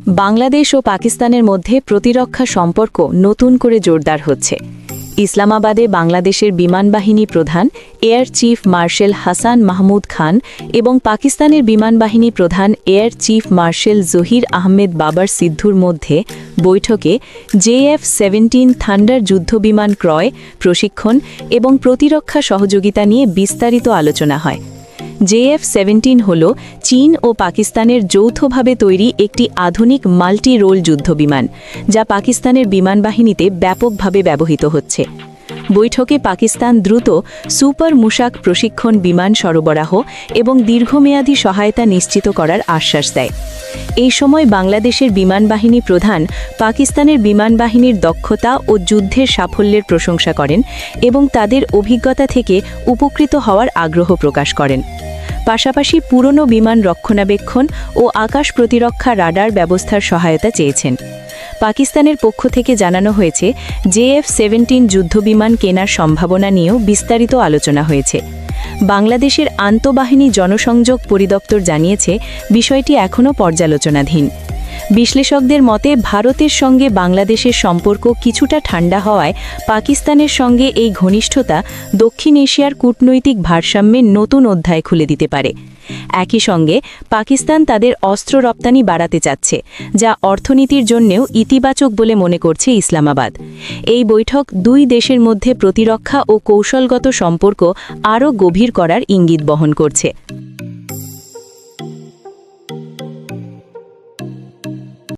বাংলাদেশ ও পাকিস্তানের মধ্যে প্রতিরক্ষা সম্পর্ক নতুন করে জোরদার হচ্ছে। ইসলামাবাদে বাংলাদেশের বিমানবাহিনী প্রধান air chief marshal Hasan Mahmud Khan এবং পাকিস্তানের বিমানবাহিনী প্রধান air chief marshal Zahir Ahmed Babar সিদ্ধুর মধ্যে বৈঠকে JF-17 থান্ডার যুদ্ধবিমান ক্রয়, প্রশিক্ষণ এবং প্রতিরক্ষা সহযোগিতা নিয়ে বিস্তারিত আলোচনা হয়। JF-17 হল চীন ও পাকিস্তানের যৌথভাবে তৈরি একটি আধুনিক মাল্টি রোল যুদ্ধবিমান, যা পাকিস্তানের বিমানবাহিনীতে ব্যাপকভাবে ব্যবহৃত হচ্ছে। বৈঠকে পাকিস্তান দ্রুত সুপার মুশাক প্রশিক্ষণ বিমান সরবরাহ এবং দীর্ঘমেয়াদী সহায়তা নিশ্চিত করার আশ্বাস দেয়। এই সময় বাংলাদেশের বিমানবাহিনী প্রধান পাকিস্তানের বিমানবাহিনীর দক্ষতা ও যুদ্ধের সাফল্যের প্রশংসা করেন এবং তাদের অভিজ্ঞতা থেকে উপকৃত হওয়ার আগ্রহ প্রকাশ করেন। পাশাপাশি পুরনো বিমান রক্ষণাবেক্ষণ ও আকাশ প্রতিরক্ষা রাডার ব্যবস্থার সহায়তা চেয়েছেন। পাকিস্তানের পক্ষ থেকে জানানো হয়েছে JF-17 যুদ্ধবিমান কেনার সম্ভাবনা নিয়েও বিস্তারিত আলোচনা হয়েছে। বাংলাদেশের আন্তঃবাহিনী জনসংযোগ পরিদপ্তর জানিয়েছে বিষয়টি এখনও পর্যালোচনাধীন। বিশ্লেষকদের মতে ভারতের সঙ্গে বাংলাদেশের সম্পর্ক কিছুটা ঠান্ডা হওয়ায় পাকিস্তানের সঙ্গে এই ঘনিষ্ঠতা দক্ষিণ এশিয়ার কূটনৈতিক ভারসাম্যে নতুন অধ্যায় খুলে দিতে পারে। একই সঙ্গে পাকিস্তান তাদের অস্ত্র রপ্তানি বাড়াতে চাচ্ছে, যা অর্থনীতির জন্যেও ইতিবাচক বলে মনে করছে ইসলামাবাদ। এই বৈঠক দুই দেশের মধ্যে প্রতিরক্ষা ও কৌশলগত সম্পর্ক আরও গভীর করার ইঙ্গিত বহন করছে।